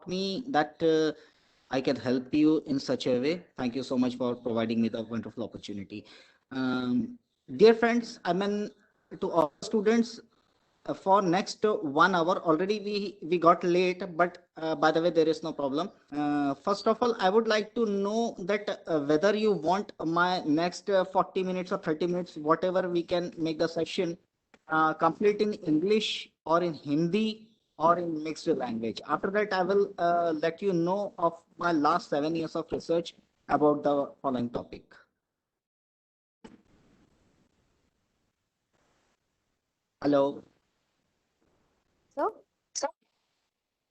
me that I can help you in such a way. Thank you so much for providing me the wonderful opportunity. Dear friends, I mean, to all the students, for next 1 hour already we got late, but by the way, there is no problem. First of all, I would like to know that whether you want my next 40 minutes or 30 minutes, whatever we can make the session complete in English or in Hindi or in mixed language. After that, I will let you know of my last 7 years of research about the following topic. Hello. So,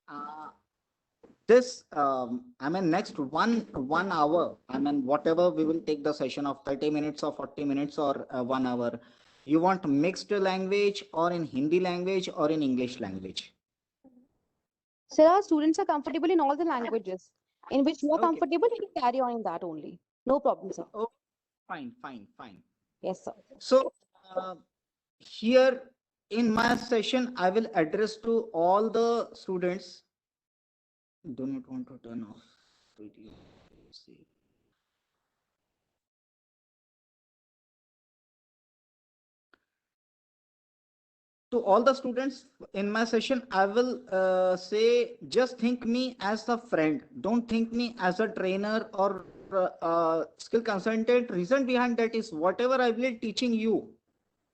Uh, this I mean, next 1 hour, I mean, whatever we will take the session of 30 minutes or 40 minutes or 1 hour, you want mixed language or in Hindi language or in English language? sir, our students are comfortable in all the languages. In which you are Okay. comfortable, you can carry on in that only. No problem, sir. Oh, fine, fine, fine. Yes, sir. So uh, here in my session I will address to all the students. Do not want to turn off video. See. To all the students in my session, I will say, just think me as a friend, don't think me as a trainer or skill consultant. Reason behind that is whatever I will teaching you,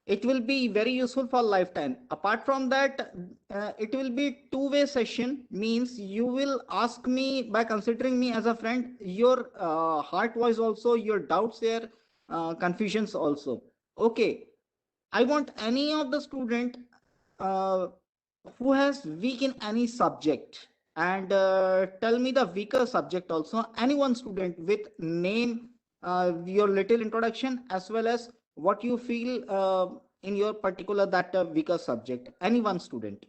it will be very useful for lifetime. Apart from that, it will be two-way session, means you will ask me by considering me as a friend, your heart voice also, your doubts there, confusions also. Okay. I want any of the student uh, who has weak in any subject, and tell me the weaker subject also. Any one student with name, your little introduction, as well as what you feel in your particular that weaker subject. Any one student.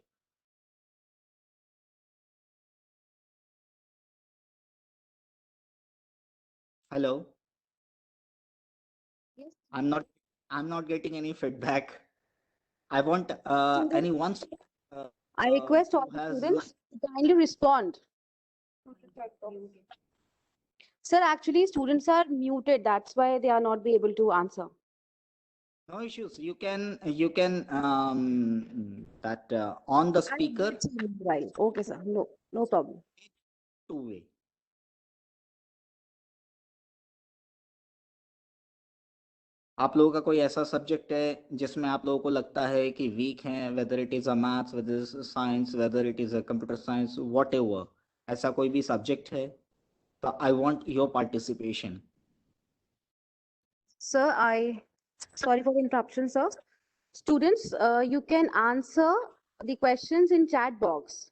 Hello. Yes. I'm not. I'm not getting any feedback. I want any one I request all who the has. students to kindly respond. Sir, actually, students are muted. That's why they are not be able to answer. No issues. You can that on the I'll speaker, wait till meanwhile. Okay, sir. No, no problem. two-way. आप लोगों का कोई ऐसा subject है जिसमें आप लोगों को लगता है कि वीक हैं, whether it is a maths, whether is science, whether it is a computer science, whatever, ऐसा कोई भी सब्जेक्ट है, तो I want your participation. Sir, sorry for the interruption, sir. Students, you can answer the questions in chat box.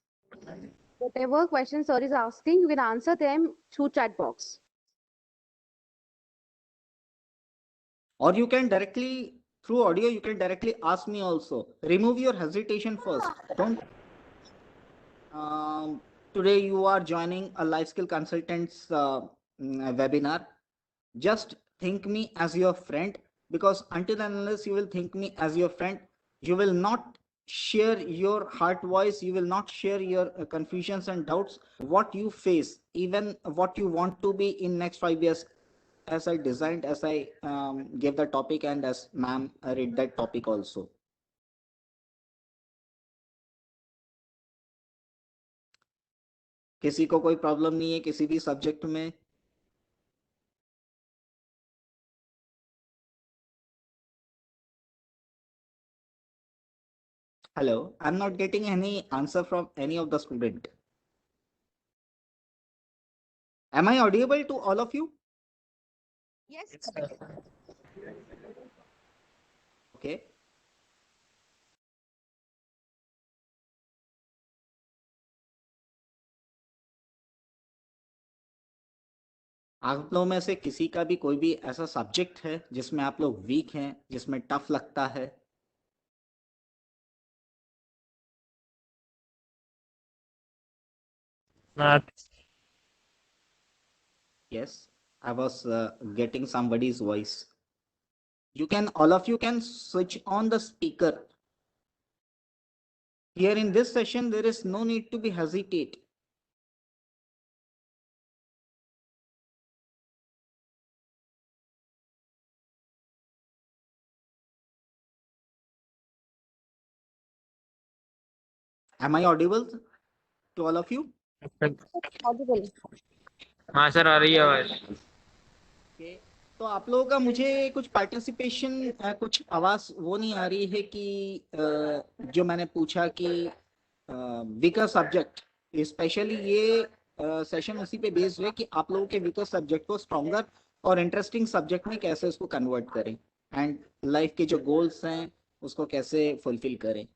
Whatever questions sir is asking, you can answer them through chat box. Or you can directly, through audio, you can directly ask me also. Remove your hesitation first. Don't. Um, Today you are joining a life skill consultants webinar. Just think me as your friend, because until and unless you will think me as your friend, you will not share your heart voice, you will not share your confusions and doubts, what you face, even what you want to be in next 5 years, as I designed, as I gave the topic, and as ma'am read that topic also. किसी को कोई problem नहीं है किसी भी subject में? Hello, I'm not getting any answer from any of the student. Am I audible to all of you? Yes. Okay. आप लोगों में से किसी का भी कोई भी ऐसा सब्जेक्ट है जिसमें आप लोग वीक हैं, जिसमें टफ लगता है? Math. Yes, I was getting somebody's voice. You can, all of you can switch on the speaker. Here in this session, there is no need to be hesitate. Am I audible to all of you? Audible. हाँ sir आ रही है आवाज। Okay. तो आप लोगों का मुझे कुछ पार्टिसिपेशन कुछ आवाज वो नहीं आ रही है कि जो मैंने पूछा कि वीकर सब्जेक्ट, स्पेशली ये सेशन उसी पे बेस्ड है कि आप लोगों के वीकर सब्जेक्ट को स्ट्रॉन्गर और इंटरेस्टिंग सब्जेक्ट में कैसे उसको कन्वर्ट करें एंड लाइफ के जो गोल्स हैं उसको कैसे फुलफिल करें।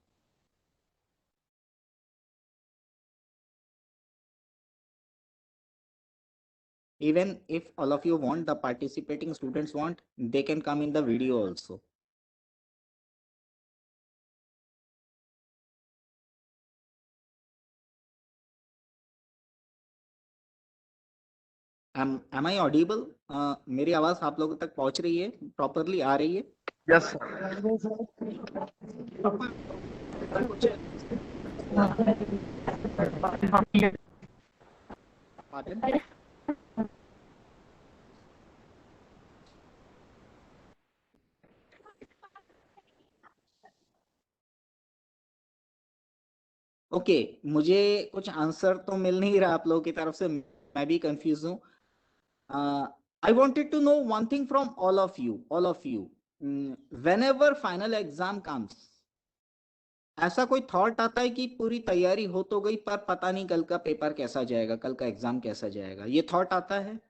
Even if all of you want, the participating students want, they can come in the video also. Am I audible? मेरी आवाज आप लोगों तक पहुंच रही है, प्रॉपरली आ रही है? Yes Pardon? ओके, मुझे कुछ आंसर तो मिल नहीं रहा आप लोगों की तरफ से, मैं भी कंफ्यूज हूँ। I wanted to know one thing from all of you. Whenever final exam comes, ऐसा कोई थॉट आता है कि पूरी तैयारी हो तो गई पर पता नहीं कल का पेपर कैसा जाएगा, कल का एग्जाम कैसा जाएगा, ये थॉट आता है?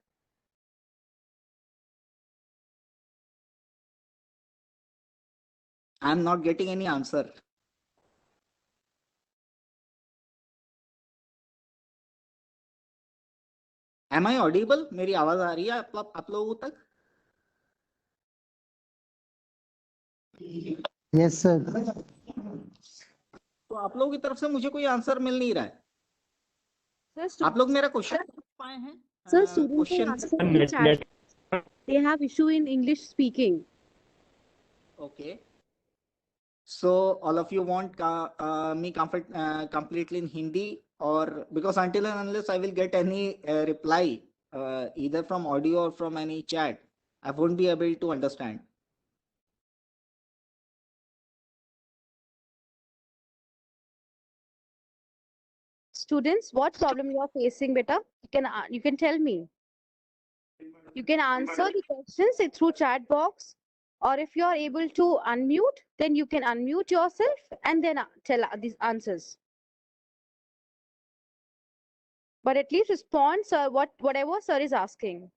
I am not getting any answer. Am I audible? मेरी आवाज आ रही है आप लोगों तक? Yes sir. तो आप लोगों की तरफ से मुझे कोई आंसर मिल नहीं रहा है। Sir, आप लोग मेरा क्वेश्चन समझ पाए हैं? sir, students are question asking in chat. They have issue in English speaking. okay, so all of you want me completely in Hindi, or because until and unless I will get any reply either from audio or from any chat, I won't be able to understand. Students, what problem you are facing, beta? You can tell me. You can answer the questions through chat box, or if you are able to unmute, then you can unmute yourself and then tell these answers. But at least respond, sir, whatever sir is asking.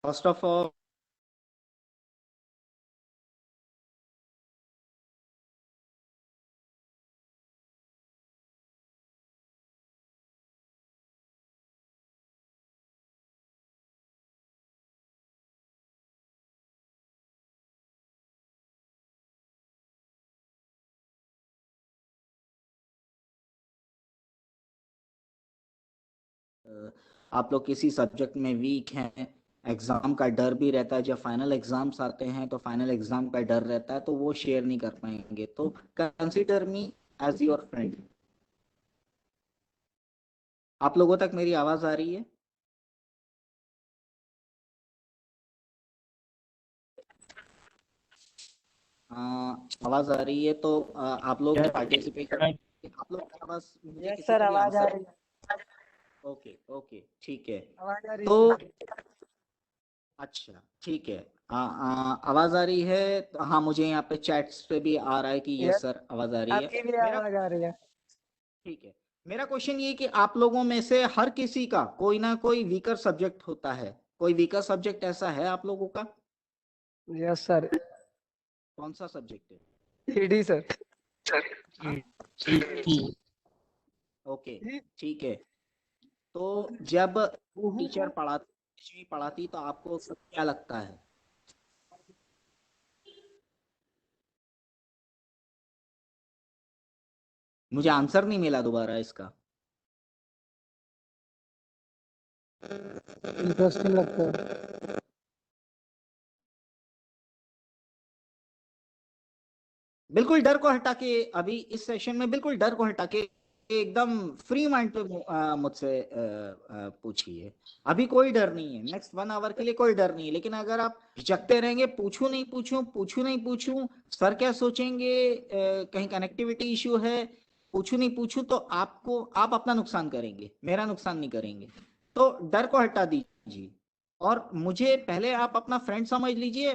First of all, आप लोग किसी subject में week हैं, exam का डर भी रहता है, जब फाइनल एग्जाम्स आते हैं तो फाइनल एग्जाम का डर रहता है, तो वो शेयर नहीं कर पाएंगे, तो consider me as your friend. आप लोगों तक मेरी आवाज आ रही है? आवाज आ रही है तो आप लोग पार्टिसिपेट कर, आप लोग आवाज मुझे किसी का भी आवाज आ आंसर। रही है। ओके ओके ठीक है, आवाज आ रही तो है। अच्छा ठीक है। आवाज आ रही है तो हाँ, मुझे यहाँ पे चैट्स पे भी आ रहा है कि यस सर आवाज आ रही है। आपकी भी मेरा आवाज आ रही है। ठीक है, मेरा क्वेश्चन ये कि आप लोगों में से हर किसी का कोई ना कोई वीकर सब्जेक्ट होता है, कोई वीकर सब्जेक्ट ऐसा है आप लोगों का? Yes sir. कौन सा सब्जेक्ट है? ED sir. ओके ठीक है, तो जब टीचर पढ़ाती तो आपको क्या लगता है? मुझे आंसर नहीं मिला दोबारा इसका। इंटरेस्टिंग लगता है। बिल्कुल डर को हटा के, अभी इस सेशन में बिल्कुल डर को हटा के एकदम फ्री माइंड पे मुझसे पूछिए, अभी कोई डर नहीं है, नेक्स्ट 1 आवर के लिए कोई डर नहीं है। लेकिन अगर आप झिझकते रहेंगे, पूछूं नहीं पूछूं, पूछूं नहीं पूछूं, सर क्या सोचेंगे, कहीं कनेक्टिविटी इश्यू है, पूछूं नहीं पूछूं, तो आप अपना नुकसान करेंगे, मेरा नुकसान नहीं करेंगे। तो डर को हटा दीजिए और मुझे पहले आप अपना फ्रेंड समझ लीजिए।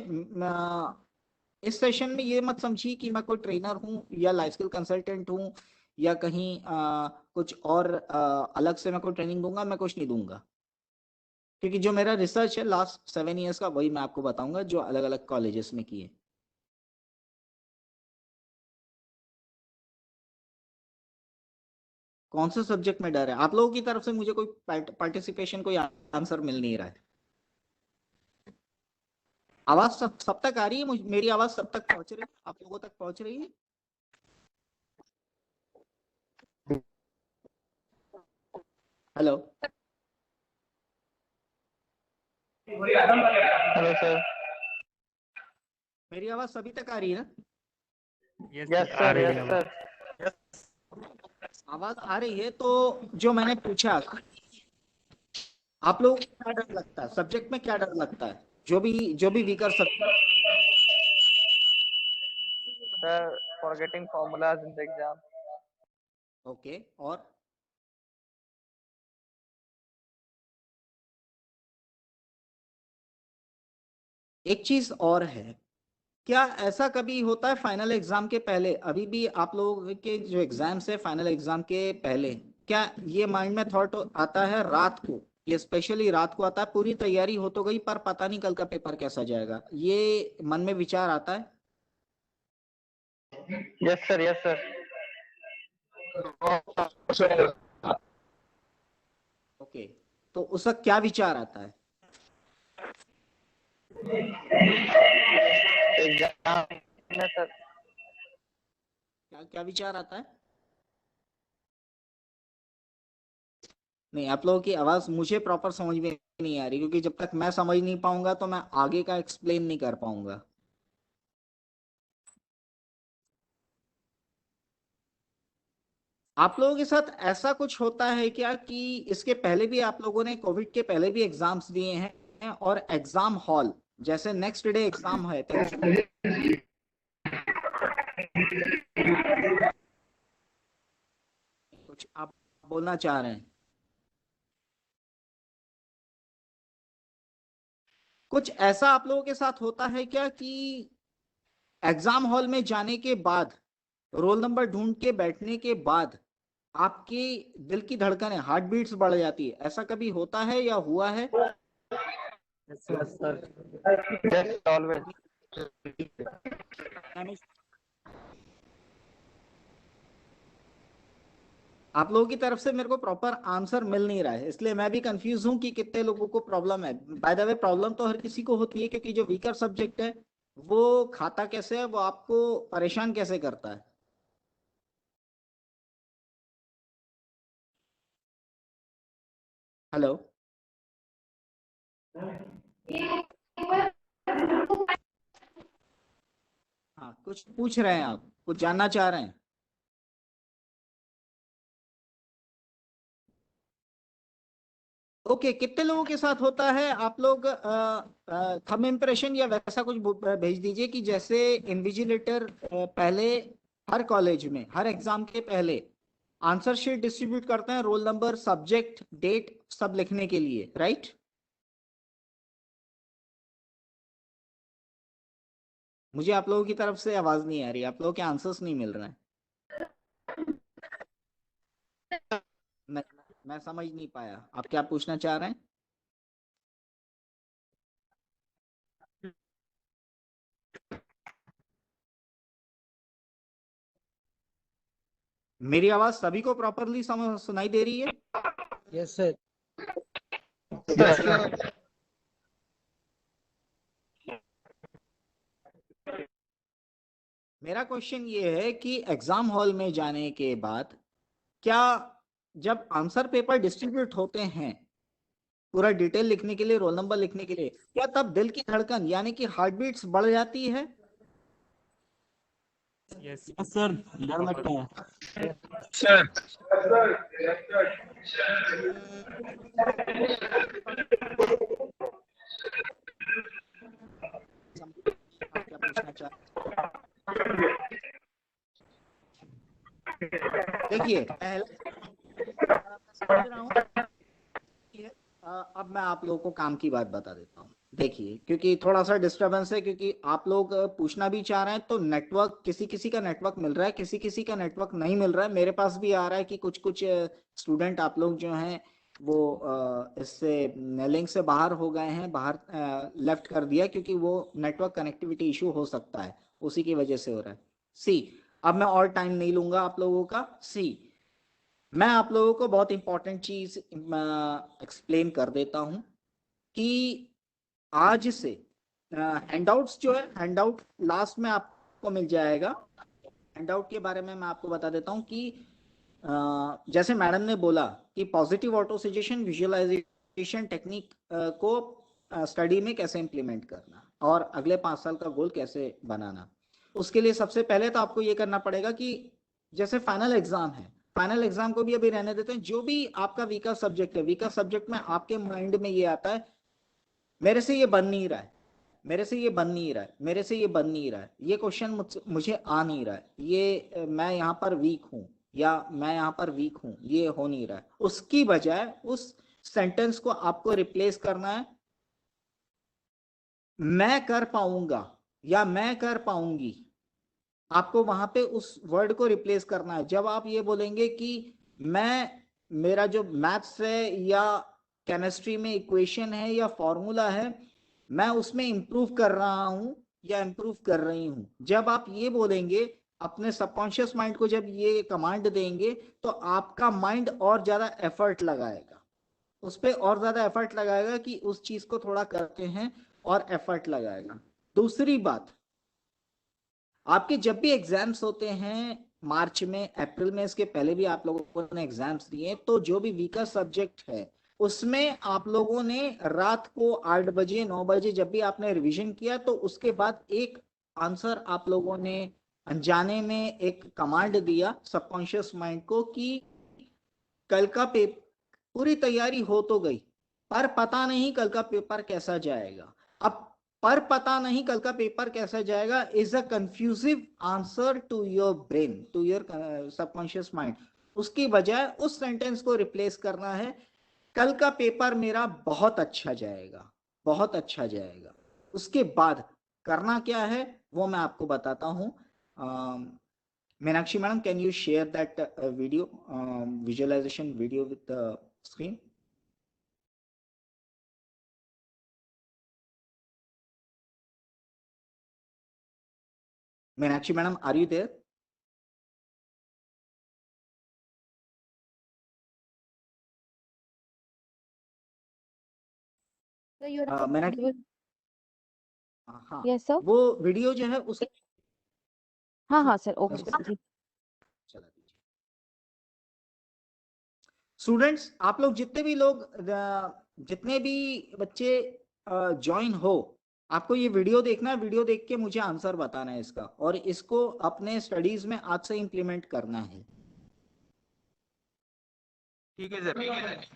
इस सेशन में ये मत समझिए कि मैं कोई ट्रेनर हूं या लाइफ स्किल कंसल्टेंट हूं या कहीं कुछ और अलग से मैं कोई ट्रेनिंग दूंगा, मैं कुछ नहीं दूंगा। क्योंकि जो मेरा रिसर्च है लास्ट 7 इयर्स का, वही मैं आपको बताऊंगा जो अलग अलग कॉलेजेस में किए। कौन से सब्जेक्ट में डर है आप लोगों की तरफ से? मुझे कोई पार्टिसिपेशन, कोई आंसर मिल नहीं रहा है। आवाज सब तक आ रही है? मेरी आवाज सब तक पहुंच रही है? आप लोगों तक पहुंच रही है? Hello hello sir. मेरी आवाज सभी तक आ रही है ना? Yes sir, yes sir. आवाज आ रही है तो जो मैंने पूछा, आप लोगों को क्या डर लगता है, सब्जेक्ट में क्या डर लगता है, जो भी weaker subject? Sir, forgetting formulas in the exam. Okay, और एक चीज और है, क्या ऐसा कभी होता है फाइनल एग्जाम के पहले, अभी भी आप लोगों के जो एग्जाम्स है फाइनल एग्जाम के पहले, क्या ये माइंड में थॉट आता है रात को, ये स्पेशली रात को आता है, पूरी तैयारी हो तो गई पर पता नहीं कल का पेपर कैसा जाएगा, ये मन में विचार आता है? Yes sir, yes sir. Okay, तो उसका क्या विचार आता है? एग्जाम में सर। क्या क्या विचार आता है? नहीं, आप लोगों की आवाज मुझे प्रॉपर समझ में नहीं आ रही, क्योंकि जब तक मैं समझ नहीं पाऊंगा तो मैं आगे का एक्सप्लेन नहीं कर पाऊंगा। आप लोगों के साथ ऐसा कुछ होता है क्या कि इसके पहले भी आप लोगों ने, कोविड के पहले भी एग्जाम्स दिए हैं और एग्जाम हॉल जैसे नेक्स्ट डे एग्जाम है तो कुछ आप बोलना चाह रहे हैं? कुछ ऐसा आप लोगों के साथ होता है क्या कि एग्जाम हॉल में जाने के बाद, रोल नंबर ढूंढ के बैठने के बाद आपकी दिल की धड़कनें, हार्ट बीट्स बढ़ जाती है, ऐसा कभी होता है या हुआ है? Yes sir, yes always. आप लोगों की तरफ से मेरे को प्रॉपर आंसर मिल नहीं रहा है, इसलिए मैं भी कंफ्यूज हूं कि कितने लोगों को प्रॉब्लम है। बाय द वे, प्रॉब्लम तो हर किसी को होती है, क्योंकि जो वीकर सब्जेक्ट है वो खाता कैसे है, वो आपको परेशान कैसे करता है। हेलो, हाँ, कुछ पूछ रहे हैं आप, कुछ जानना चाह रहे हैं? ओके, कितने लोगों के साथ होता है? आप लोग थंब इम्प्रेशन या वैसा कुछ भेज दीजिए कि जैसे इन्विजिलेटर पहले हर कॉलेज में हर एग्जाम के पहले आंसर शीट डिस्ट्रीब्यूट करते हैं, रोल नंबर, सब्जेक्ट, डेट सब लिखने के लिए, राइट? मुझे आप लोगों की तरफ से आवाज नहीं आ रही, आप लोगों के आंसर्स नहीं मिल रहे हैं। मैं मैं समझ नहीं पाया, आप क्या पूछना चाह रहे हैं? मेरी आवाज सभी को प्रॉपरली सुनाई दे रही है? Yes sir. Yes sir. मेरा क्वेश्चन ये है कि एग्जाम हॉल में जाने के बाद क्या, जब आंसर पेपर डिस्ट्रीब्यूट होते हैं पूरा डिटेल लिखने के लिए, रोल नंबर लिखने के लिए, क्या तब दिल की धड़कन यानी कि हार्ट बीट्स बढ़ जाती है? यस सर, डर लगता है। सर आप क्या पूछना चाहते देखिए पहले मैं समझ रहा हूँ कि, अब मैं आप लोगों को काम की बात बता देता हूँ। देखिए क्योंकि थोड़ा सा डिस्टरबेंस है, क्योंकि आप लोग पूछना भी चाह रहे हैं, तो नेटवर्क किसी किसी का नेटवर्क मिल रहा है, किसी किसी का नेटवर्क नहीं मिल रहा है। मेरे पास भी आ रहा है कि कुछ कुछ स्टूडेंट आप लोग जो हैं वो इससे लिंक से बाहर हो गए हैं, बाहर लेफ्ट कर दिया, क्योंकि वो नेटवर्क कनेक्टिविटी इशू हो सकता है, उसी की वजह से हो रहा है। सी, अब मैं और टाइम नहीं लूंगा आप लोगों का। सी, मैं आप लोगों को बहुत इंपॉर्टेंट चीज एक्सप्लेन कर देता हूं कि आज से हैंडआउट्स जो है, हैंडआउट लास्ट में आपको मिल जाएगा। हैंडआउट के बारे में मैं आपको बता देता हूं कि जैसे मैडम ने बोला कि positive auto suggestion visualisation technique को स्टडी में कैसे इंप्लीमेंट करना और अगले 5 साल का गोल कैसे बनाना। उसके लिए सबसे पहले तो आपको ये करना पड़ेगा कि जैसे फाइनल एग्जाम है, फाइनल एग्जाम को भी अभी रहने देते हैं। जो भी आपका वीकर सब्जेक्ट है, वीकर सब्जेक्ट में आपके माइंड में ये आता है मेरे से ये बन नहीं रहा है, मेरे से ये बन नहीं रहा है, मेरे से ये बन नहीं रहा है, ये क्वेश्चन मुझे आ नहीं रहा है, ये मैं यहाँ पर वीक हूँ या मैं यहाँ पर वीक हूँ, ये हो नहीं रहा है। उसकी बजाय उस सेंटेंस को आपको रिप्लेस करना है मैं कर पाऊंगा या मैं कर पाऊंगी। आपको वहां पे उस वर्ड को रिप्लेस करना है। जब आप ये बोलेंगे कि मैं, मेरा जो मैथ्स है या केमिस्ट्री में इक्वेशन है या फॉर्मूला है, मैं उसमें इंप्रूव कर रहा हूं या इंप्रूव कर रही हूं, जब आप ये बोलेंगे अपने सबकॉन्शियस माइंड को, जब ये कमांड देंगे, तो आपका माइंड और ज्यादा एफर्ट लगाएगा, उस पर और ज्यादा एफर्ट लगाएगा कि उस चीज को थोड़ा करते हैं, और एफर्ट लगाएगा। दूसरी बात, आपके जब भी एग्जाम्स होते हैं मार्च में, अप्रैल में, इसके पहले भी आप लोगों ने एग्जाम्स दिए, तो जो भी वीकर सब्जेक्ट है उसमें आप लोगों ने रात को 8 बजे 9 बजे जब भी आपने रिवीजन किया, तो उसके बाद एक आंसर आप लोगों ने अनजाने में एक कमांड दिया सबकॉन्शियस माइंड को कि कल का पेपर, पूरी तैयारी हो तो गई पर पता नहीं कल का पेपर कैसा जाएगा। अब पर पता नहीं कल का पेपर कैसा जाएगा is a confusive answer to your brain, to your subconscious mind. उसकी बजाय उस सेंटेंस को रिप्लेस करना है कल का पेपर मेरा बहुत अच्छा जाएगा, बहुत अच्छा जाएगा। उसके बाद करना क्या है वो मैं आपको बताता हूं। Meenakshi madam, can you share that video, visualization video with the screen? Meenakshi madam, are you there? So you Meenakshi, are हाँ, yes sir. वो वीडियो जो है उस हाँ हाँ सर, ओके उसको जी. चला दीजिए। स्टूडेंट्स, आप लोग जितने भी लोग जितने भी बच्चे ज्वाइन हो, आपको ये वीडियो देखना है, वीडियो देख के मुझे आंसर बताना है इसका, और इसको अपने स्टडीज में आज से इंप्लीमेंट करना है। ठीक है सर।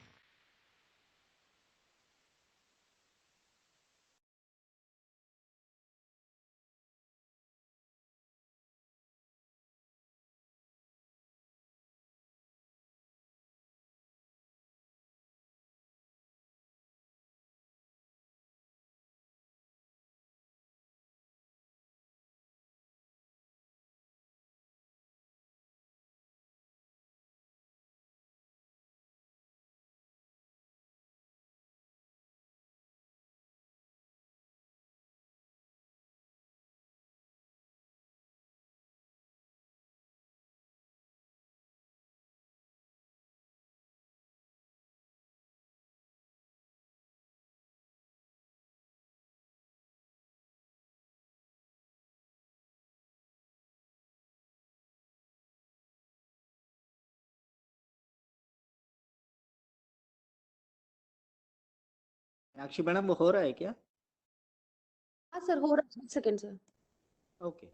मीनाक्षी मैडम, वो हो रहा है क्या? हाँ सर, हो रहा है, 1 सेकेंड सर. ओके।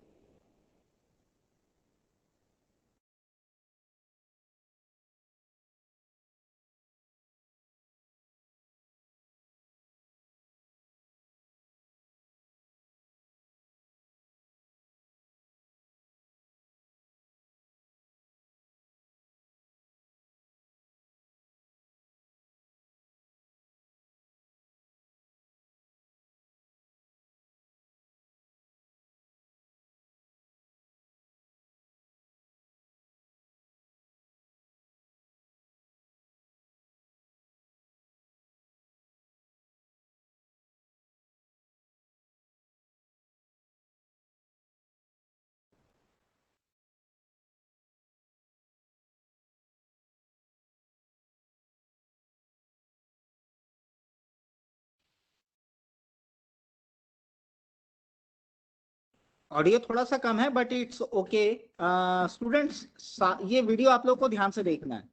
ऑडियो थोड़ा सा कम है बट इट्स ओके। स्टूडेंट्स, ये वीडियो आप लोग को ध्यान से देखना है।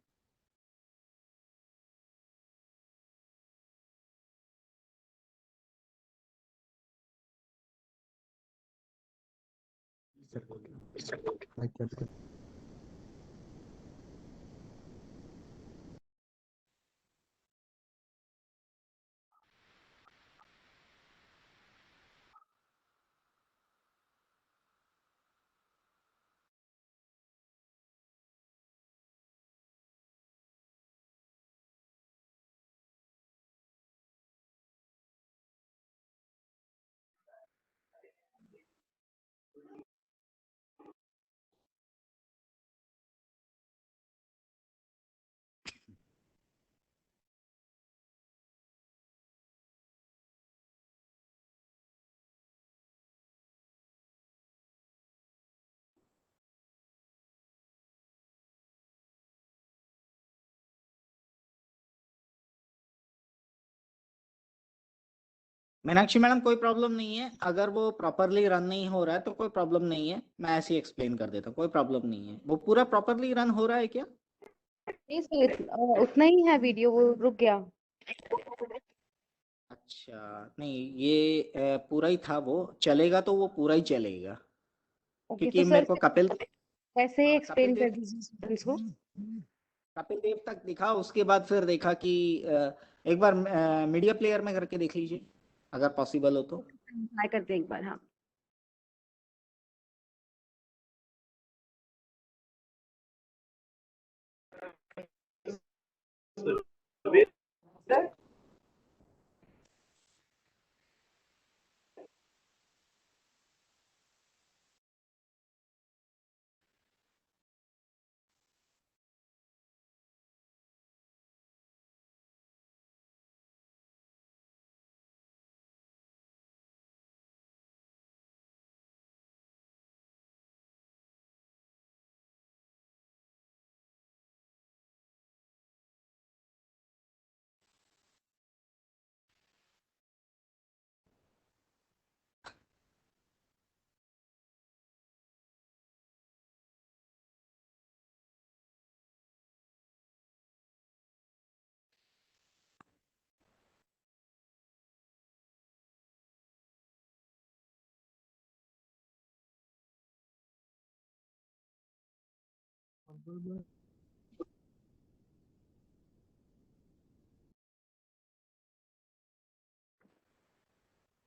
मीनाक्षी मैडम, कोई प्रॉब्लम नहीं है। अगर वो प्रॉपरली रन नहीं हो रहा है तो कोई प्रॉब्लम नहीं है, मैं ऐसे ही एक्सप्लेन कर देता हूँ, कोई प्रॉब्लम नहीं है। वो पूरा प्रॉपरली रन हो रहा है क्या? नहीं सर, उतना ही है वीडियो, वो रुक गया। अच्छा, नहीं ये पूरा ही था, वो चलेगा तो वो पूरा ही चलेगा। ओके, क्योंकि तो मेरे सर को कपिल वैसे ही हाँ, एक्सप्लेन कर दीजिए स्टूडेंट्स को। कपिल देव तक दिखा, उसके बाद फिर देखा कि एक बार मीडिया प्लेयर में करके देख लीजिए अगर पॉसिबल हो तो। ट्राई करते हैं एक बार। हाँ,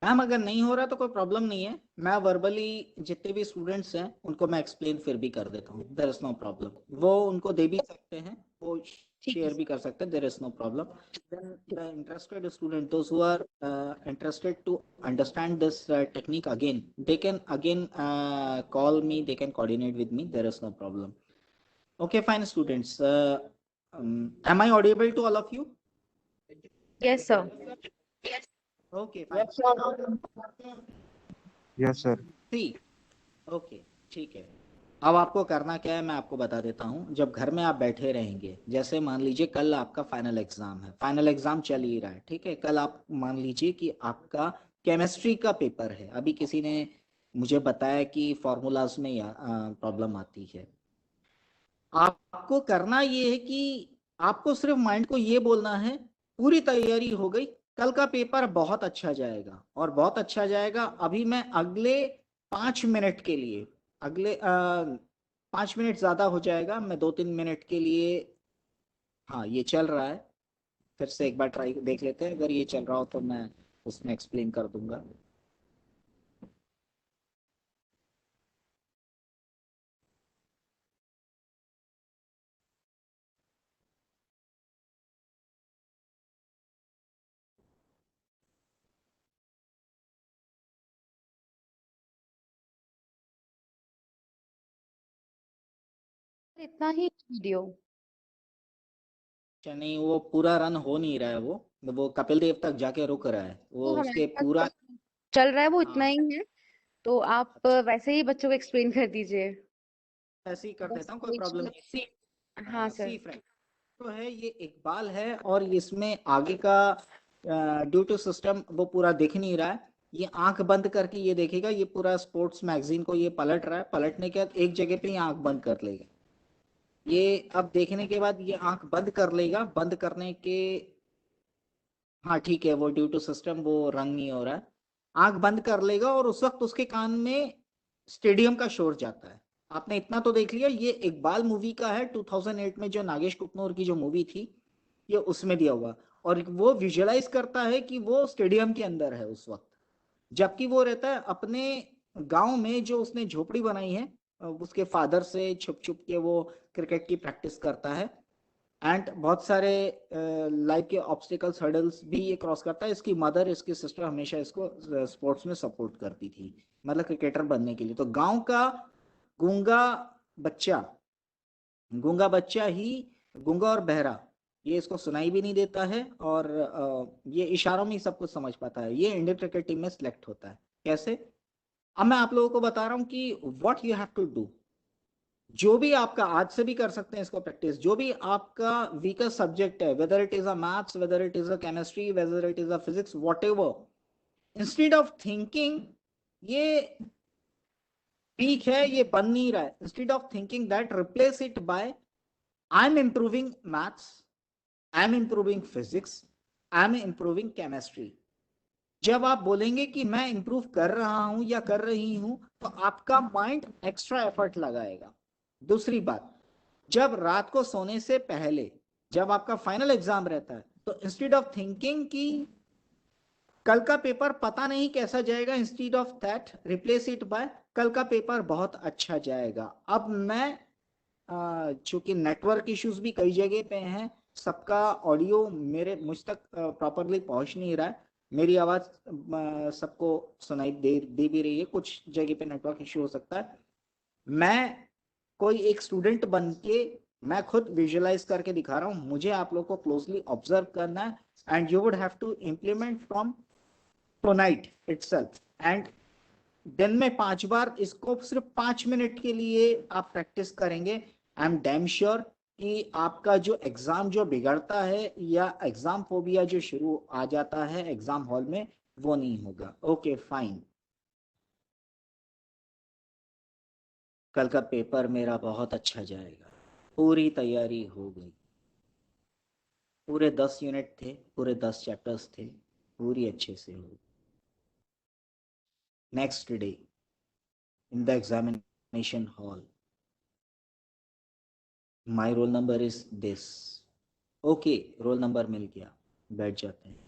मैम अगर नहीं हो रहा तो कोई प्रॉब्लम नहीं है, मैं वर्बली जितने भी स्टूडेंट्स हैं उनको मैं एक्सप्लेन फिर भी कर देता हूँ, देयर इज नो प्रॉब्लम। वो उनको दे भी सकते हैं, वो ठीक है शेयर भी कर सकते हैं, there is no problem. Then the interested student, those who are interested to understand this technique again, they can again call me, they can coordinate with me, there is no problem. Okay, fine students. Am I audible to all of you? Yes sir. Okay, fine. Yes, sir. See, okay, ठीक है। अब आपको करना क्या है मैं आपको बता देता हूँ। जब घर में आप बैठे रहेंगे, जैसे मान लीजिए कल आपका फाइनल एग्जाम है, फाइनल एग्जाम चल ही रहा है, ठीक है। कल आप मान लीजिए कि आपका केमिस्ट्री का पेपर है। अभी किसी ने मुझे बताया कि फॉर्मूलाज में प्रॉब्लम आती है। आपको करना ये है कि आपको सिर्फ माइंड को ये बोलना है पूरी तैयारी हो गई, कल का पेपर बहुत अच्छा जाएगा और बहुत अच्छा जाएगा। अभी मैं अगले 5 मिनट के लिए, अगले 5 मिनट ज्यादा हो जाएगा, मैं 2-3 मिनट के लिए, हाँ ये चल रहा है, फिर से एक बार ट्राई देख लेते हैं। अगर ये चल रहा हो तो मैं उसमें एक्सप्लेन कर दूंगा। इतना ही वीडियो। अच्छा, नहीं वो पूरा रन हो नहीं रहा है, वो कपिल देव तक जाके रुक रहा है, वो तो उसके हमारे पास पूरा। तो चल रहा है, वो इतना हाँ, ही है। तो आप अच्छा, वैसे ही बच्चों को एक्सप्लेन कर दीजिए। ऐसे ही कर बस देता हूँ, कोई प्रॉब्लम नहीं। हाँ सी सर। फ्रेंड तो है, ये इकबाल है और इसमें आगे का ड्यू टू सिस्टम वो पूरा दिख नहीं रहा है। ये आंख बंद करके ये देखेगा, ये पूरा स्पोर्ट्स मैगजीन को ये पलट रहा है, पलटने के बाद एक जगह पे ये आंख बंद कर लेगा। ये अब देखने के बाद ये आंख बंद कर लेगा, बंद करने के, हाँ ठीक है, वो ड्यू टू सिस्टम वो रंग नहीं हो रहा है, आंख बंद कर लेगा और उस वक्त उसके कान में स्टेडियम का शोर जाता है। आपने इतना तो देख लिया, ये इकबाल मूवी का है 2008 में, जो नागेश कुकनूर की जो मूवी थी, ये उसमें दिया हुआ, और वो विजुअलाइज करता है कि वो स्टेडियम के अंदर है उस वक्त, जबकि वो रहता है अपने गांव में, जो उसने झोपड़ी बनाई है, उसके फादर से छुप छुप के वो क्रिकेट की प्रैक्टिस करता है, एंड बहुत सारे लाइफ के ऑब्स्टिकल्स हर्डल्स भी ये क्रॉस करता है। इसकी मदर, इसकी सिस्टर हमेशा इसको स्पोर्ट्स में सपोर्ट करती थी, मतलब क्रिकेटर बनने के लिए। तो गांव का गूंगा बच्चा, गूंगा बच्चा ही, गूंगा और बहरा, ये इसको सुनाई भी नहीं देता है, और ये इशारों में ही सब कुछ समझ पाता है। ये इंडियन क्रिकेट टीम में सिलेक्ट होता है। कैसे? अब मैं आप लोगों को बता रहा हूं कि what you have to do. जो भी आपका, आज से भी कर सकते हैं इसको प्रैक्टिस, जो भी आपका वीकर सब्जेक्ट है, weather it is a maths, weather it is a chemistry, weather it is a physics, what ever, instead of thinking ये ठीक है, ये बन नहीं रहा है, instead of thinking that, replace it by I am improving maths, I am improving physics, I am improving chemistry. जब आप बोलेंगे कि मैं इंप्रूव कर रहा हूं या कर रही हूं, तो आपका माइंड एक्स्ट्रा एफर्ट लगाएगा। दूसरी बात, जब रात को सोने से पहले, जब आपका फाइनल एग्जाम रहता है, तो इंस्टेड ऑफ थिंकिंग कि कल का पेपर पता नहीं कैसा जाएगा, instead of that replace it by कल का पेपर बहुत अच्छा जाएगा। अब मैं चूंकि नेटवर्क इश्यूज भी कई जगह पे हैं, सबका ऑडियो मेरे मुझ तक प्रॉपरली पहुंच नहीं रहा है, मेरी आवाज सबको सुनाई दे भी रही है, कुछ जगह पे नेटवर्क इश्यू हो सकता है। मैं कोई एक स्टूडेंट बन के मैं खुद विजुअलाइज करके दिखा रहा हूं, मुझे आप लोग को क्लोजली ऑब्जर्व करना है, and you would have to implement from tonight itself. And दिन में 5 बार इसको सिर्फ 5 मिनट के लिए आप प्रैक्टिस करेंगे। आई एम डैम श्योर कि आपका जो एग्जाम जो बिगड़ता है या एग्जाम फोबिया जो शुरू आ जाता है एग्जाम हॉल में, वो नहीं होगा। ओके फाइन, कल का पेपर मेरा बहुत अच्छा जाएगा, पूरी तैयारी हो गई, पूरे 10 यूनिट थे, पूरे 10 चैप्टर्स थे, पूरी अच्छे से हो। Next day in the examination hall, my roll number is this. Okay, roll number मिल गया, बैठ जाते हैं।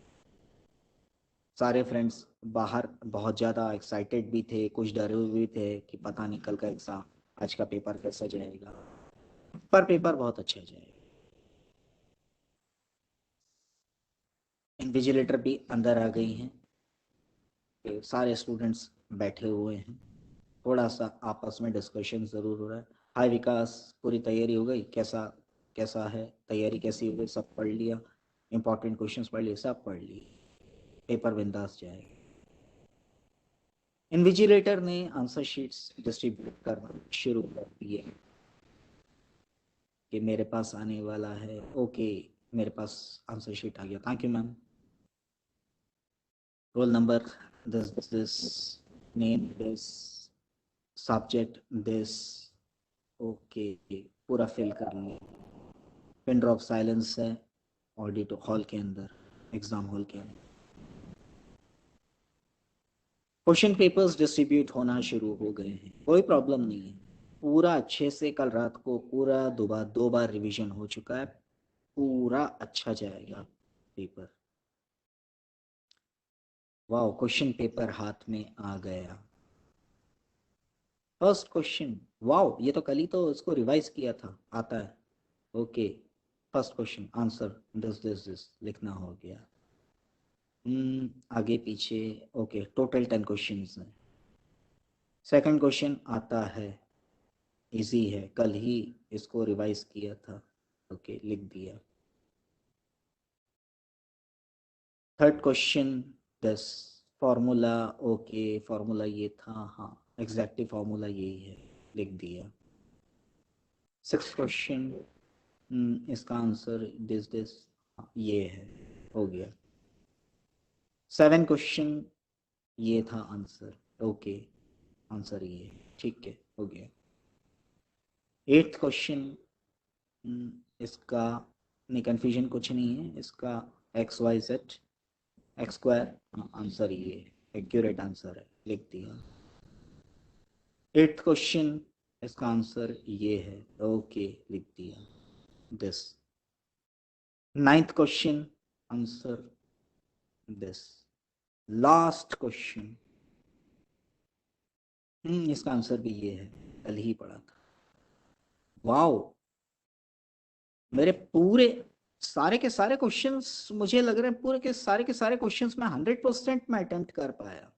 सारे फ्रेंड्स बाहर बहुत ज़्यादा एक्साइटेड भी थे, कुछ डरे हुए भी थे कि पता नहीं कल का एग्ज़ाम, आज का पेपर कैसा जाएगा, पर पेपर बहुत अच्छा जाएगा। इन्विजिलेटर भी अंदर आ गई हैं, सारे स्टूडेंट्स बैठे हुए हैं, थोड़ा सा आपस में डिस्कशन ज़रूर हो रहा है। हाय विकास, पूरी तैयारी हो गई? कैसा कैसा है तैयारी, कैसी हो गई? सब पढ़ लिया? इंपॉर्टेंट क्वेश्चंस पढ़ लिए? सब पढ़ लिए, पेपर बिंदास जाएगा। इन्विजिलेटर ने आंसर शीट्स डिस्ट्रीब्यूट करना शुरू कर दिए कि मेरे पास आने वाला है। ओके, मेरे पास आंसर शीट आ गया, thank you ma'am. Roll number this, name this, subject this. Okay, पूरा फिल कर लिया। पिन ड्रॉप साइलेंस है ऑडिट हॉल के अंदर, एग्जाम हॉल के अंदर। क्वेश्चन पेपर्स डिस्ट्रीब्यूट होना शुरू हो गए हैं, कोई प्रॉब्लम नहीं है, पूरा अच्छे से कल रात को पूरा दो बार रिवीजन हो चुका है, पूरा अच्छा जाएगा पेपर। वाह, क्वेश्चन पेपर हाथ में आ गया। फर्स्ट क्वेश्चन, वाह, ये तो कल ही तो इसको रिवाइज किया था, आता है। Okay, first question answer this लिखना हो गया। आगे पीछे, ओके, टोटल 10 क्वेश्चंस हैं। सेकंड क्वेश्चन आता है, इजी है, कल ही इसको रिवाइज किया था। ओके, लिख दिया। Third question this, formula, okay, formula ये था, हाँ एग्जैक्टली फॉर्मूला यही है, लिख दिया। सिक्स क्वेश्चन, इसका आंसर दिस, हाँ, ये है, हो गया। 7 क्वेश्चन, ये था आंसर। ओके, आंसर ये, ठीक है, हो गया। 8th क्वेश्चन, इसका नहीं, कंफ्यूजन कुछ नहीं है इसका। X Y Z X square, answer ये एक्यूरेट आंसर है, लिख दिया। 8th क्वेश्चन, इसका आंसर ये है, ओके, लिख दिया this. 9th question, answer this. Last question, इसका आंसर भी ये है, कल ही पढ़ा था। वाओ, मेरे पूरे सारे के सारे क्वेश्चंस, मुझे लग रहे हैं पूरे के सारे क्वेश्चंस में 100% मैं अटेम्प्ट कर पाया,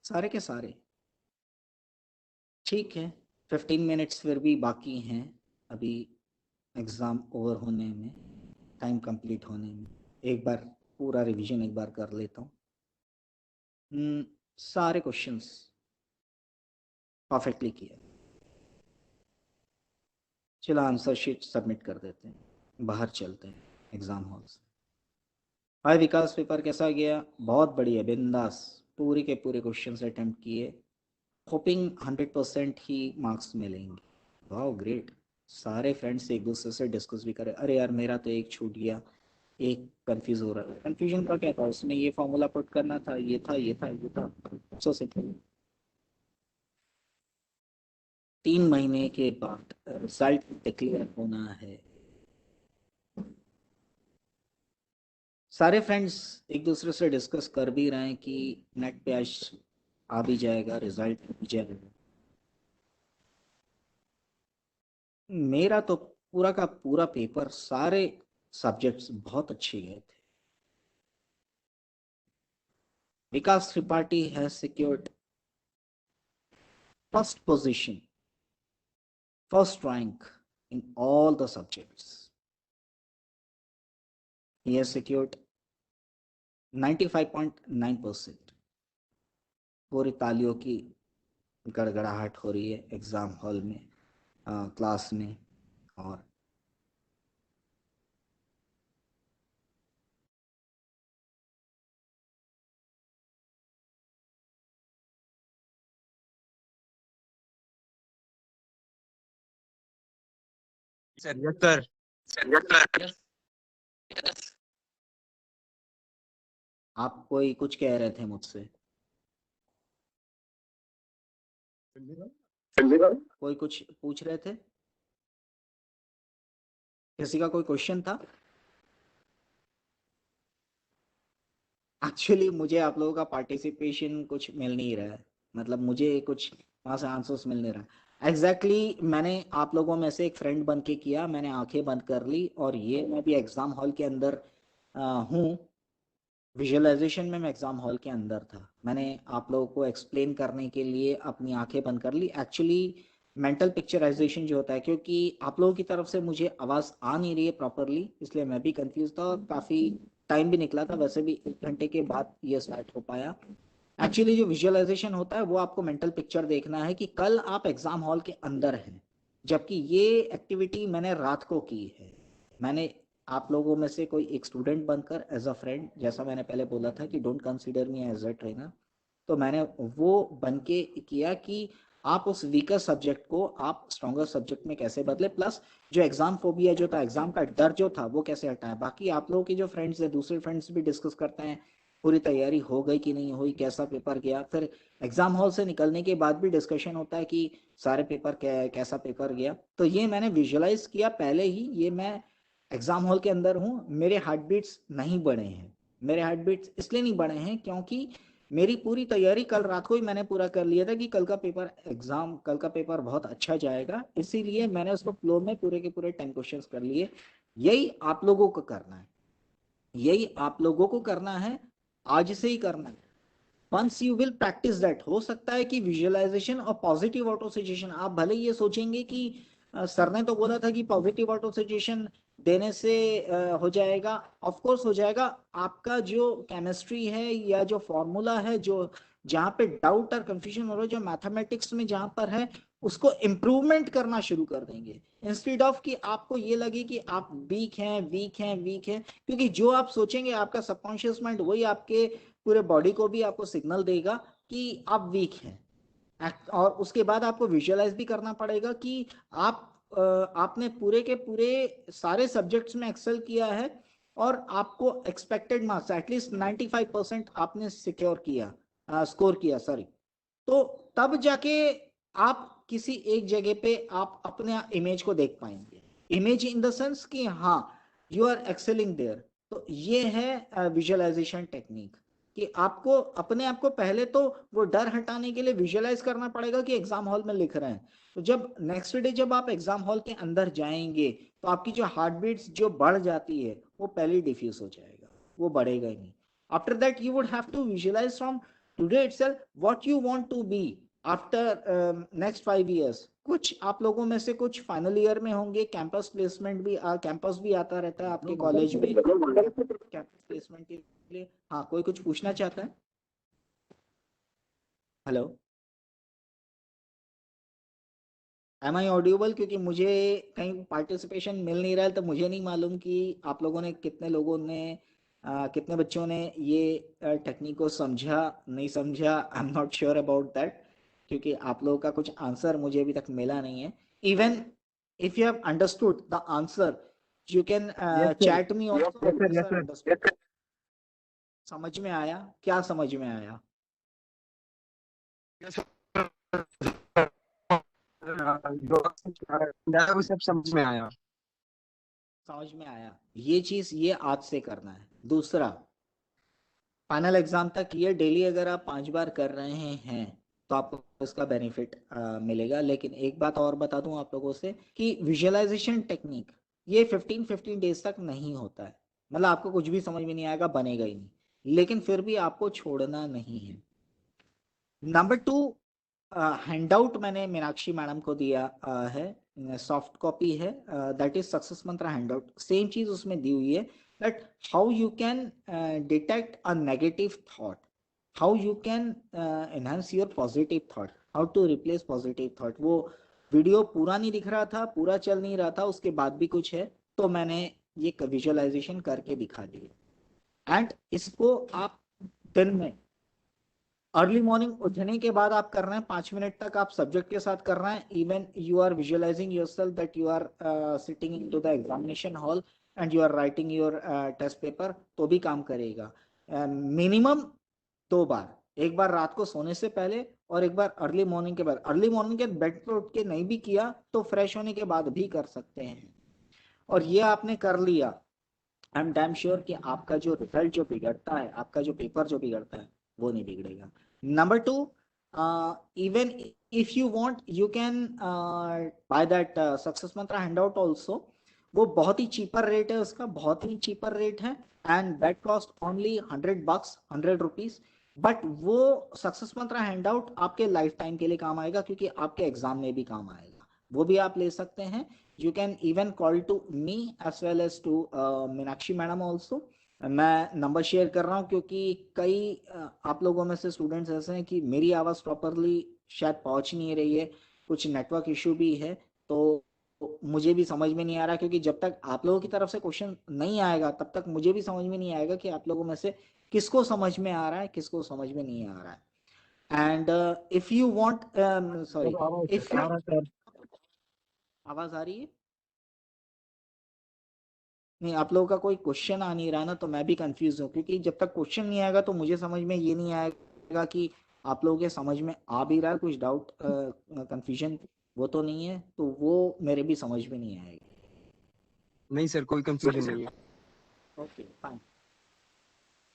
सारे के सारे। ठीक है, 15 मिनट्स फिर भी बाकी हैं अभी एग्जाम ओवर होने में, टाइम कंप्लीट होने में। एक बार पूरा रिवीजन एक बार कर लेता हूँ। सारे क्वेश्चंस परफेक्टली किया। चलो आंसर शीट सबमिट कर देते हैं, बाहर चलते हैं एग्जाम हॉल से। हाय विकास, पेपर कैसा गया? बहुत बढ़िया, बिंदास, पूरे के पूरे क्वेश्चन अटेम्प्ट किए, होपिंग 100% ही मार्क्स मिलेंगे। वाह ग्रेट। सारे फ्रेंड्स एक दूसरे से डिस्कस भी करें, अरे यार मेरा तो एक छूट गया, एक कंफ्यूज हो रहा है। कंफ्यूजन का क्या था, उसमें ये फॉर्मूला पुट करना था, ये था ये था ये था, सो सिंपल। 3 महीने के बाद रिजल्ट डिक्लेयर होना है। सारे फ्रेंड्स एक दूसरे से डिस्कस कर भी रहे हैं कि नेट पे आज आ भी जाएगा, रिजल्ट भी जाएगा। मेरा तो पूरा का पूरा पेपर, सारे सब्जेक्ट्स बहुत अच्छे गए थे। Vikas Tripathi has secured first position, first rank in all the subjects. He has secured 95.9%। पूरी तालियों की गड़गड़ाहट हो रही है एग्जाम हॉल में, क्लास में। और सर यस सर। आप कोई कुछ कह रहे थे मुझसे, कोई कुछ पूछ रहे थे, किसी का कोई क्वेश्चन था? एक्चुअली मुझे आप लोगों का पार्टिसिपेशन कुछ मिल नहीं रहा है, मतलब मुझे कुछ वहां से आंसर्स मिल नहीं रहा। एग्जैक्टली मैंने आप लोगों में से एक फ्रेंड बन के किया, मैंने आंखें बंद कर ली और ये मैं भी एग्जाम हॉल के अंदर हूँ। विजुअलाइजेशन में मैं एग्जाम हॉल के अंदर था, मैंने आप लोगों को एक्सप्लेन करने के लिए अपनी आंखें बंद कर ली। एक्चुअली मेंटल पिक्चराइजेशन जो होता है, क्योंकि आप लोगों की तरफ से मुझे आवाज़ आ नहीं रही है प्रॉपरली, इसलिए मैं भी कंफ्यूज था और काफ़ी टाइम भी निकला था, वैसे भी 1 घंटे के बाद ये स्टार्ट हो पाया। एक्चुअली जो विजुअलाइजेशन होता है वो आपको मेंटल पिक्चर देखना है कि कल आप एग्जाम हॉल के अंदर हैं, जबकि ये एक्टिविटी मैंने रात को की है। मैंने आप लोगों में से कोई एक स्टूडेंट बनकर एज अ फ्रेंड, जैसा मैंने पहले बोला था कि don't consider me as a trainer, तो मैंने वो बन के किया कि आप उस वीकर सब्जेक्ट को आप स्ट्रॉन्गर सब्जेक्ट में कैसे बदले, प्लस जो एग्जाम फोबिया जो था, एग्जाम का डर जो था, वो कैसे हटाए। बाकी आप लोगों के जो फ्रेंड्स है, दूसरे फ्रेंड्स भी डिस्कस करते हैं पूरी तैयारी हो गई कि नहीं हुई, कैसा पेपर गया। फिर एग्जाम हॉल से निकलने के बाद भी डिस्कशन होता है कि सारे पेपर कैसा पेपर गया। तो ये मैंने विजुअलाइज किया पहले ही, ये मैं एग्जाम हॉल के अंदर हूँ, मेरे हार्ट बीट्स नहीं बढ़े हैं। मेरे हार्ट बीट्स इसलिए नहीं बढ़े हैं क्योंकि मेरी पूरी तैयारी कल रात को ही मैंने पूरा कर लिया था कि कल का पेपर बहुत अच्छा जाएगा, इसीलिए मैंने उसको फ्लो में पूरे के पूरे 10 क्वेश्चंस कर लिए। यही आप लोगों को करना है, यही आप लोगों को करना है, आज से ही करना है। Once you will practise that, हो सकता है कि विजुअलाइजेशन और पॉजिटिव ऑटो सजेशन, आप भले ये सोचेंगे कि सर ने तो बोला था कि पॉजिटिव ऑटो सजेशन देने से हो जाएगा। ऑफ कोर्स हो जाएगा। आपका जो केमिस्ट्री है या जो फॉर्मूला है, जो जहाँ पे डाउट और कंफ्यूजन हो रहा है, जो मैथमेटिक्स में जहाँ पर है, उसको इम्प्रूवमेंट करना शुरू कर देंगे, इंस्टेड ऑफ कि आपको ये लगे कि आप वीक हैं वीक हैं वीक हैं। क्योंकि जो आप सोचेंगे आपका सबकॉन्शियस माइंड वही आपके पूरे बॉडी को भी आपको सिग्नल देगा कि आप वीक हैं। और उसके बाद आपको विजुअलाइज भी करना पड़ेगा कि आपने पूरे के पूरे सारे सब्जेक्ट्स में एक्सेल किया है और आपको एक्सपेक्टेड मार्क्स एटलीस्ट 95% आपने सिक्योर किया, स्कोर किया, सॉरी। तो तब जाके आप किसी एक जगह पे आप अपने इमेज को देख पाएंगे, इमेज इन द सेंस कि हाँ यू आर एक्सेलिंग देयर। तो ये है विजुअलाइजेशन टेक्निक कि आपको अपने आप को पहले तो वो डर हटाने के लिए विजुअलाइज करना पड़ेगा कि एग्जाम हॉल में लिख रहे हैं। तो जब नेक्स्ट डे जब आप एग्जाम हॉल के अंदर जाएंगे तो आपकी जो हार्ट बीट्स जो बढ़ जाती है वो पहले ही डिफ्यूज हो जाएगा, वो बढ़ेगा ही नहीं। After that you would have to visualise from today itself what you want to be after next 5 years। कुछ आप लोगों में से कुछ फाइनल ईयर में होंगे, कैंपस प्लेसमेंट भी कैंपस भी आता रहता है आपके कॉलेज में कैंपस प्लेसमेंट के लिए। हाँ, कोई कुछ पूछना चाहता है? Hello, am I audible? क्योंकि मुझे कहीं पार्टिसिपेशन मिल नहीं रहा है, तो मुझे नहीं मालूम कि आप लोगों ने कितने बच्चों ने ये टेक्निक को समझा, नहीं समझा। आई am not sure about that, क्योंकि आप लोगों का कुछ आंसर मुझे अभी तक मिला नहीं है। Even if you have understood the answer you can chat me also. समझ में आया? क्या समझ में आया? वो सब समझ में आया। समझ में आया। ये चीज ये आज से करना है। दूसरा, फाइनल एग्जाम तक ये डेली अगर आप 5 बार कर रहे हैं तो आपको उसका बेनिफिट मिलेगा। लेकिन एक बात और बता दूं आप लोगों से कि विजुअलाइजेशन टेक्निक ये 15 डेज तक नहीं होता है। मतलब आपको कुछ भी समझ में नहीं आएगा, बनेगा ही नहीं, लेकिन फिर भी आपको छोड़ना नहीं है। नंबर 2, हैंडआउट मैंने मीनाक्षी मैडम को दिया है, सॉफ्ट कॉपी है, दैट इज सक्सेस मंत्र हैंडआउट। सेम चीज उसमें दी हुई है that how you can detect a negative thought, how you can enhance your positive thought, how to replace positive thought। वो वीडियो पूरा नहीं दिख रहा था, पूरा चल नहीं रहा था, उसके बाद भी कुछ है तो मैंने ये विजुअलाइजेशन करके दिखा दी। एंड इसको आप दिन में अर्ली मॉर्निंग उठने के बाद आप कर रहे हैं, 5 मिनट तक आप सब्जेक्ट के साथ कर रहे हैं। Even you are visualising yourself that you are sitting into the examination hall and you are writing your test paper, तो भी काम करेगा। मिनिमम 2 बार, एक बार रात को सोने से पहले और एक बार अर्ली मॉर्निंग के बाद। अर्ली मॉर्निंग के बेड पर उठ के नहीं भी किया तो फ्रेश होने के बाद भी कर सकते हैं। और ये आपने कर लिया, आई एम डैम श्योर कि आपका जो रिजल्ट जो बिगड़ता है, आपका जो पेपर जो बिगड़ता है वो नहीं बिगड़ेगा। Number 2, even if you want you can buy that success मंत्र हैंडआउट ऑल्सो। वो बहुत ही चीपर रेट है उसका, बहुत ही चीपर रेट है and that cost only $100, ₹100। But वो सक्सेस मंत्र हैंडआउट आपके लाइफ टाइम के लिए काम आएगा, क्योंकि आपके एग्जाम में भी काम आएगा। वो भी आप ले सकते हैं। You can even call to me as well as to Meenakshi madam also. मैं नंबर शेयर कर रहा हूँ क्योंकि कई आप लोगों में से स्टूडेंट्स ऐसे हैं कि मेरी आवाज़ प्रॉपरली शायद पहुंच नहीं रही है, कुछ नेटवर्क इशू भी है, तो मुझे भी समझ में नहीं आ रहा। क्योंकि जब तक आप लोगों की तरफ से क्वेश्चन नहीं आएगा तब तक मुझे भी समझ में नहीं आएगा कि आप लोगों में से किसको समझ में आ रहा है, किसको समझ में नहीं आ रहा है। And if you want, sorry, if आवाज़ आ रही है? नहीं, आप लोगों का कोई क्वेश्चन आ नहीं रहा ना, तो मैं भी कंफ्यूज हूँ। क्योंकि जब तक क्वेश्चन नहीं आएगा तो मुझे समझ में ये नहीं आएगा कि आप लोगों के समझ में आ भी रहा है, कुछ डाउट कंफ्यूजन वो तो नहीं है, तो वो मेरे भी समझ में नहीं आएगा। नहीं सर, कोई कंफ्यूजन नहीं है। Okay fine.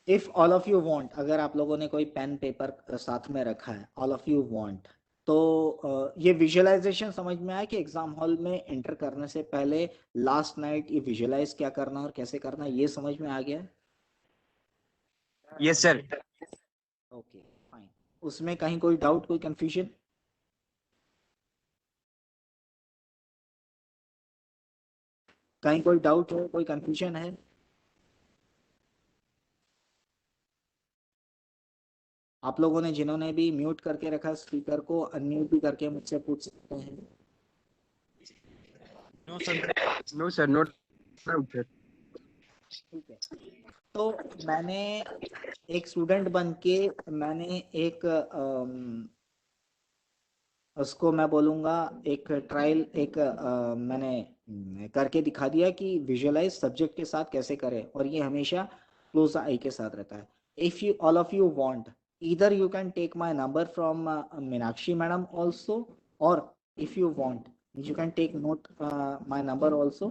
If all of you want, अगर आप लोगों ने कोई पेन पेपर साथ में रखा है, ऑल ऑफ यू वांट, तो ये विजुअलाइजेशन समझ में आया कि एग्जाम हॉल में एंटर करने से पहले लास्ट नाइट ये विजुअलाइज क्या करना और कैसे करना, ये समझ में आ गया? Yes sir. Okay fine. उसमें कहीं कोई डाउट, कोई कंफ्यूजन? कहीं कोई डाउट है, कोई कंफ्यूजन है? आप लोगों ने जिन्होंने भी म्यूट करके रखा स्पीकर को अनम्यूट भी करके मुझसे पूछ सकते हैं। No sir, note sir. ठीक है, तो मैंने एक स्टूडेंट बन के मैंने एक उसको मैं बोलूँगा एक ट्रायल एक मैंने करके दिखा दिया कि विजुअलाइज सब्जेक्ट के साथ कैसे करें, और ये हमेशा क्लोज आई के साथ रहता है. If you all of you want, either you can take my number from Meenakshi madam also, or if you want you can take note my number also.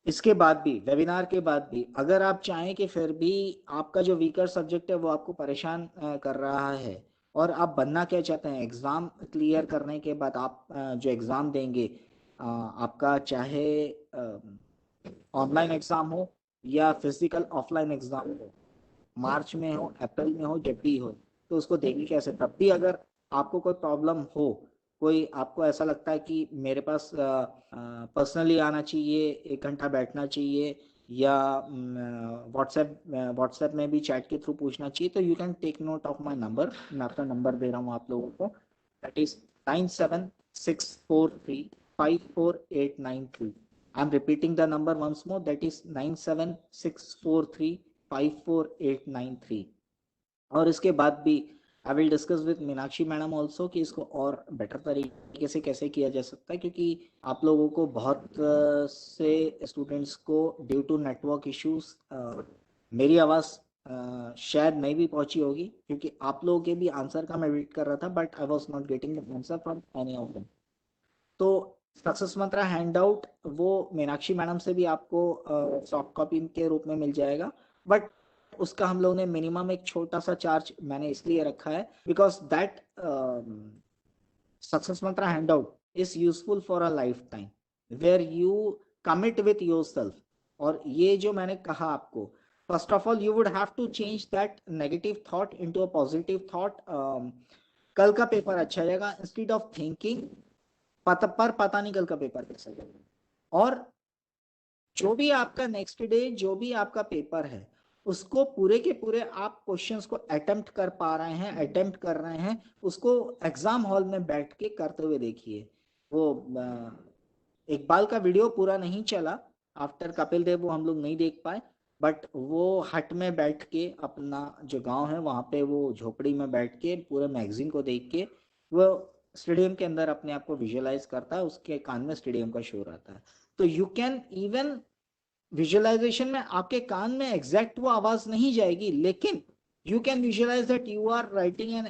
इसके बाद भी, वेबिनार के बाद भी, अगर आप चाहें कि फिर भी आपका जो वीकर सब्जेक्ट है वो आपको परेशान कर रहा है और आप बनना क्या चाहते हैं, एग्ज़ाम क्लियर करने के बाद आप जो एग्ज़ाम देंगे, आपका चाहे ऑनलाइन एग्ज़ाम हो या फिजिकल ऑफलाइन एग्ज़ाम हो, मार्च में हो, अप्रैल में हो, जब भी हो, तो उसको देंगे कैसे. तब भी अगर आपको कोई प्रॉब्लम हो, कोई आपको ऐसा लगता है कि मेरे पास पर्सनली आना चाहिए, 1 घंटा बैठना चाहिए, या व्हाट्सएप में भी चैट के थ्रू पूछना चाहिए, तो you can take note of my number. मैं अपना नंबर दे रहा हूँ आप लोगों को, that is 9764354893. I am repeating the number once more, that is 9764354893. और इसके बाद भी I will discuss with Meenakshi madam also कि इसको और बेटर तरीके से कैसे किया जा सकता है, क्योंकि आप लोगों को बहुत से स्टूडेंट्स को ड्यू टू नेटवर्क इश्यूज मेरी आवाज़ शायद नहीं भी पहुंची होगी, क्योंकि आप लोगों के भी आंसर का मैं वेट कर रहा था, but I was not getting the answer from any of them. तो सक्सेस मंत्रा हैंड आउट वो मीनाक्षी मैडम से भी आपको सॉफ्ट कॉपी के रूप में मिल जाएगा, बट उसका हम लोगों ने मिनिमम एक छोटा सा चार्ज मैंने इसलिए रखा है because that success mantra hand out is useful for a life time where you commit with yourself. और ये जो मैंने कहा आपको, first of all you would have to change that negative thought into a positive thought. कल का paper अच्छा जाएगा, इंस्टेड ऑफ थिंकिंग पता नहीं कल का पेपर कैसा जाएगा. और जो भी आपका नेक्स्ट डे जो भी आपका पेपर है, उसको पूरे के पूरे आप क्वेश्चंस को अटेम्प्ट कर रहे हैं, उसको एग्जाम हॉल में बैठ के करते हुए देखिए. वो इकबाल का वीडियो पूरा नहीं चला आफ्टर कपिल देव, वो हम लोग नहीं देख पाए, बट वो हट में बैठ के अपना जो गांव है वहां पे वो झोपड़ी में बैठ के पूरे मैगजीन को देख के वो स्टेडियम के अंदर अपने आप को विजुअलाइज करता है, उसके कान में स्टेडियम का शोर आता है. तो यू कैन इवन विजुअलाइजेशन में आपके कान में एग्जैक्ट वो आवाज नहीं जाएगी, लेकिन you can visualise that you are writing an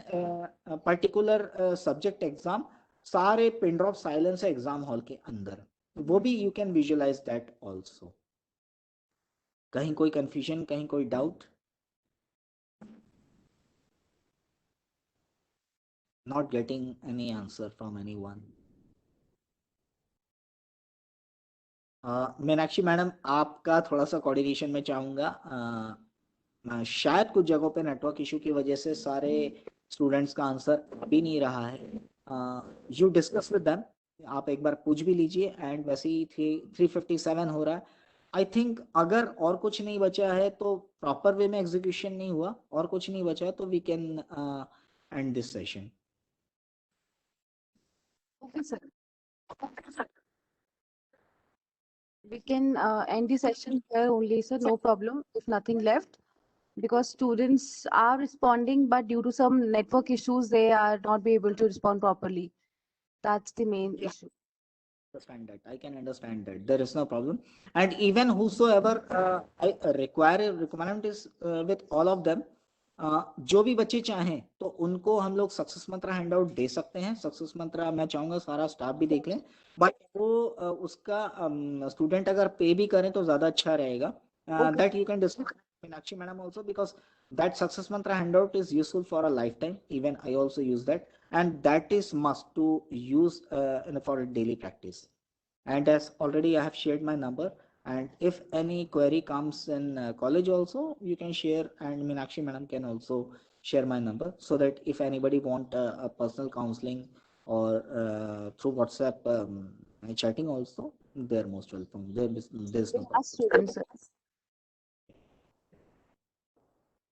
particular subject exam. सारे पिन ड्रॉप साइलेंस है एग्जाम हॉल के अंदर, वो भी you can visualise that also. कहीं कोई कंफ्यूजन, कहीं कोई doubt? Not getting any answer from anyone. Meenakshi madam, आपका थोड़ा सा कोऑर्डिनेशन में चाहूँगा. शायद कुछ जगहों पे नेटवर्क इशू की वजह से सारे स्टूडेंट्स का आंसर अभी नहीं रहा है. यू डिस्कस विद देम, आप एक बार पूछ भी लीजिए. एंड वैसे ही 357 हो रहा है. आई थिंक अगर और कुछ नहीं बचा है तो प्रॉपर वे में एग्जीक्यूशन नहीं हुआ, और कुछ नहीं बचा है तो we can end this session. Okay, sir. We can end the session here only, sir. No problem. If nothing left, because students are responding, but due to some network issues, they are not be able to respond properly. That's the main Yeah. issue. Understand that. I can understand that. There is no problem. And even whosoever I require requirement is with all of them. जो भी बच्चे चाहें तो उनको हम लोग success mantra hand out दे सकते हैं. सक्सेस मंत्रा मैं चाहूंगा सारा स्टाफ भी देख लें, बट वो उसका स्टूडेंट अगर पे भी करें तो ज्यादा अच्छा रहेगा. That you can discuss Meenakshi madam also, because that success mantra hand out is useful for a life time. Even I also use that, and that is must to use for daily practice. And as already I have shared my number, and if any query comes in college also, you can share, and Meenakshi madam can also share my number, so that if anybody want a personal counseling or through WhatsApp chatting also, they're most welcome. There's no As students, sir.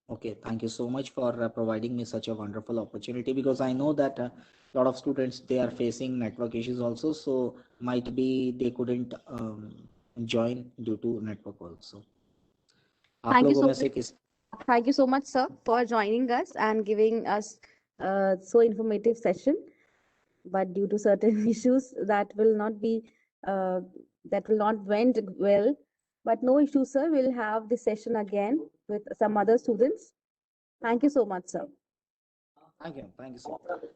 Okay, thank you so much for providing me such a wonderful opportunity, because I know that a lot of students, they are facing network issues also, so might be they couldn't join due to network also. आप Thank you लोगों so में से much. किस Thank you so much, sir, for joining us and giving us so informative session. But due to certain issues, that will not be that will not went well. But no issue, sir. We'll have this session again with some other students. Thank you so much, sir. Thank you so much